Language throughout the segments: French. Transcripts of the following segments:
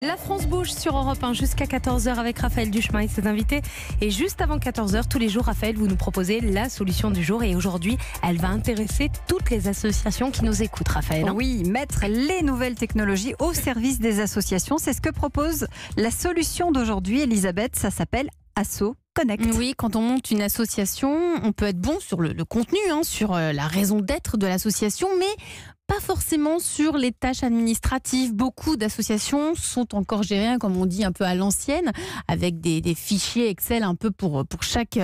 La France bouge sur Europe 1 jusqu'à 14h avec Raphaël Duchemin et ses invités. Et juste avant 14h, tous les jours, Raphaël, vous nous proposez la solution du jour. Et aujourd'hui, elle va intéresser toutes les associations qui nous écoutent, Raphaël. Oui, mettre les nouvelles technologies au service des associations. C'est ce que propose la solution d'aujourd'hui, Elisabeth. Ça s'appelle Asso Connect. Oui, quand on monte une association, on peut être bon sur le contenu, sur la raison d'être de l'association, mais pas forcément sur les tâches administratives. Beaucoup d'associations sont encore gérées, comme on dit, un peu à l'ancienne, avec des fichiers Excel un peu pour chaque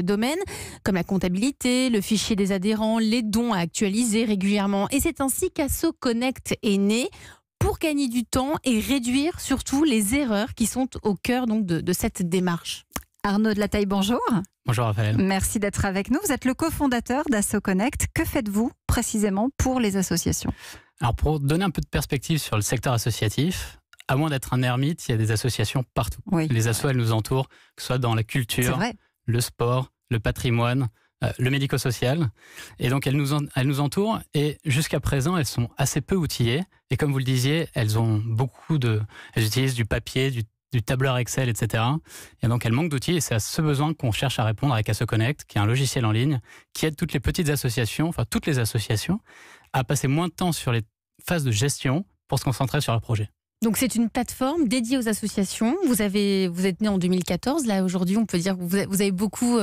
domaine, comme la comptabilité, le fichier des adhérents, les dons à actualiser régulièrement. Et c'est ainsi qu'Asso Connect est né, pour gagner du temps et réduire surtout les erreurs qui sont au cœur donc, de cette démarche. Arnaud de la Taille, bonjour. Bonjour Raphaël. Merci d'être avec nous. Vous êtes le cofondateur d'Asso Connect. Que faites-vous précisément pour les associations ? Alors pour donner un peu de perspective sur le secteur associatif, à moins d'être un ermite, il y a des associations partout. Oui. Les assos, elles nous entourent, que ce soit dans la culture, le sport, le patrimoine, le médico-social. Et donc elles nous entourent et jusqu'à présent, elles sont assez peu outillées. Et comme vous le disiez, elles utilisent du papier, du tableur Excel, etc. Et donc, elles manquent d'outils et c'est à ce besoin qu'on cherche à répondre avec Asso Connect, qui est un logiciel en ligne qui aide toutes les petites associations, enfin toutes les associations, à passer moins de temps sur les phases de gestion pour se concentrer sur leur projet. Donc c'est une plateforme dédiée aux associations. Vous êtes né en 2014. Là aujourd'hui, on peut dire que vous avez beaucoup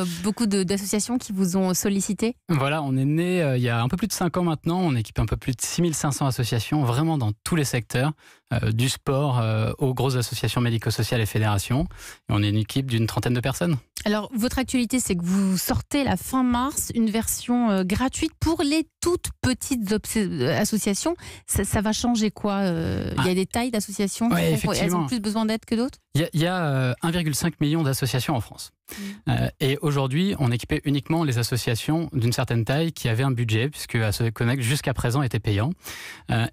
d'associations qui vous ont sollicité. Voilà, on est né il y a un peu plus de 5 ans maintenant. On équipe un peu plus de 6500 associations, vraiment dans tous les secteurs, du sport aux grosses associations médico-sociales et fédérations. Et on est une équipe d'une 30aine de personnes. Alors, votre actualité, c'est que vous sortez la fin mars une version gratuite pour les toutes petites associations. Ça va changer quoi Il y a des tailles d'associations elles ont plus besoin d'aide que d'autres. Il y a 1,5 million d'associations en France. Et aujourd'hui, on équipait uniquement les associations d'une certaine taille qui avaient un budget, puisque Asso Connect jusqu'à présent était payant.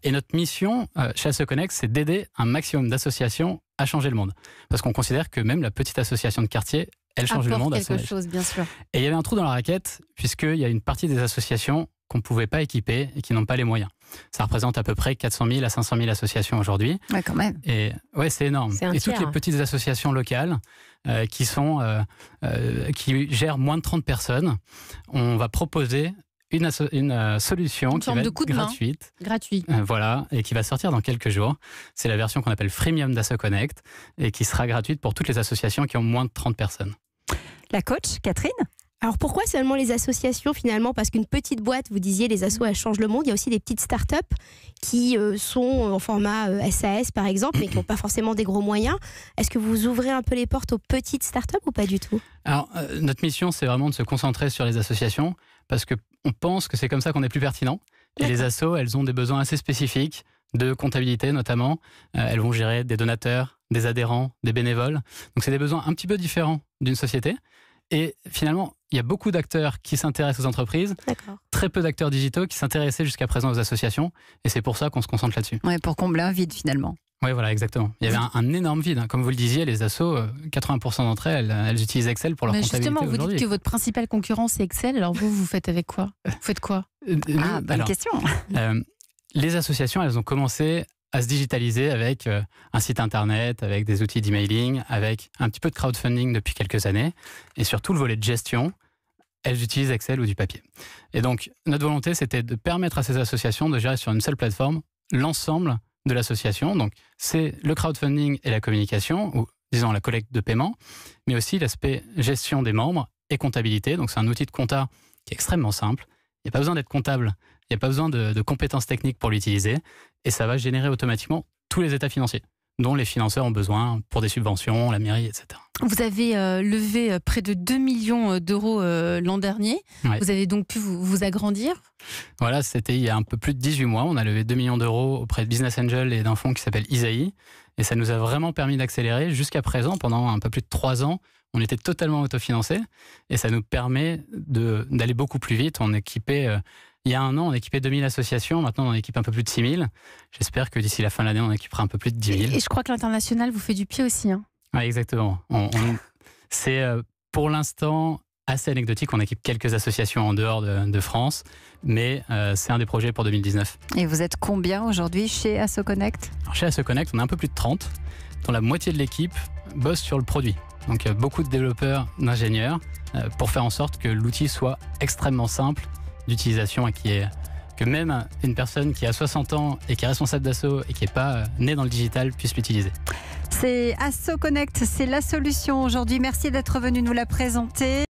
Et notre mission chez Asso Connect, c'est d'aider un maximum d'associations à changer le monde. Parce qu'on considère que même la petite association de quartier, elle change le monde à son quelque chose, bien sûr. Et il y avait un trou dans la raquette, puisqu'il y a une partie des associations qu'on ne pouvait pas équiper et qui n'ont pas les moyens. Ça représente à peu près 400 000 à 500 000 associations aujourd'hui. Ouais, quand même. Et ouais, c'est énorme. Et toutes les petites associations locales qui gèrent moins de 30 personnes, on va proposer une solution qui va être gratuite. Voilà, et qui va sortir dans quelques jours. C'est la version qu'on appelle Freemium d'Asso Connect et qui sera gratuite pour toutes les associations qui ont moins de 30 personnes. La coach, Catherine ? Alors pourquoi seulement les associations finalement ? Parce qu'une petite boîte, vous disiez, les assos, elles changent le monde. Il y a aussi des petites startups qui sont en format SAS par exemple, mais qui n'ont pas forcément des gros moyens. Est-ce que vous ouvrez un peu les portes aux petites startups ou pas du tout ? Alors notre mission, c'est vraiment de se concentrer sur les associations parce qu'on pense que c'est comme ça qu'on est plus pertinent. Et les assos, elles ont des besoins assez spécifiques de comptabilité notamment. Elles vont gérer des donateurs, des adhérents, des bénévoles. Donc c'est des besoins un petit peu différents d'une société. Et finalement, il y a beaucoup d'acteurs qui s'intéressent aux entreprises, très peu d'acteurs digitaux qui s'intéressaient jusqu'à présent aux associations, et c'est pour ça qu'on se concentre là-dessus. Ouais, pour combler un vide finalement. Oui, voilà, exactement. Il y avait un énorme vide. Comme vous le disiez, les assos, 80% d'entre elles utilisent Excel pour leur comptabilité justement, aujourd'hui. Vous dites que votre principale concurrence c'est Excel, alors vous faites avec quoi ? Vous faites quoi ? Bonne question. Les associations, elles ont commencé à se digitaliser avec un site internet, avec des outils d'emailing, avec un petit peu de crowdfunding depuis quelques années. Et surtout, le volet de gestion, elles utilisent Excel ou du papier. Et donc, notre volonté, c'était de permettre à ces associations de gérer sur une seule plateforme l'ensemble de l'association. Donc, c'est le crowdfunding et la communication, ou disons la collecte de paiement, mais aussi l'aspect gestion des membres et comptabilité. Donc, c'est un outil de compta qui est extrêmement simple. Il n'y a pas besoin d'être comptable, il n'y a pas besoin de compétences techniques pour l'utiliser. Et ça va générer automatiquement tous les états financiers dont les financeurs ont besoin pour des subventions, la mairie, etc. Vous avez levé près de 2 millions d'euros l'an dernier. Ouais. Vous avez donc pu vous agrandir ? Voilà, c'était il y a un peu plus de 18 mois. On a levé 2 millions d'euros auprès de Business Angel et d'un fonds qui s'appelle Isaïe. Et ça nous a vraiment permis d'accélérer. Jusqu'à présent, pendant un peu plus de 3 ans, on était totalement autofinancé. Et ça nous permet d'aller beaucoup plus vite. On équipait... Il y a 1 an, on équipait 2000 associations. Maintenant, on en équipe un peu plus de 6000. J'espère que d'ici la fin de l'année, on équipera un peu plus de 10 000. Et je crois que l'international vous fait du pied aussi. Oui, exactement. C'est pour l'instant assez anecdotique. On équipe quelques associations en dehors de France, mais c'est un des projets pour 2019. Et vous êtes combien aujourd'hui chez Asso Connect ? Alors, chez Asso Connect, on est un peu plus de 30, dont la moitié de l'équipe bosse sur le produit. Donc beaucoup de développeurs, d'ingénieurs, pour faire en sorte que l'outil soit extrêmement simple d'utilisation et que même une personne qui a 60 ans et qui est responsable d'Asso et qui n'est pas née dans le digital puisse l'utiliser. C'est Asso Connect, c'est la solution aujourd'hui. Merci d'être venu nous la présenter.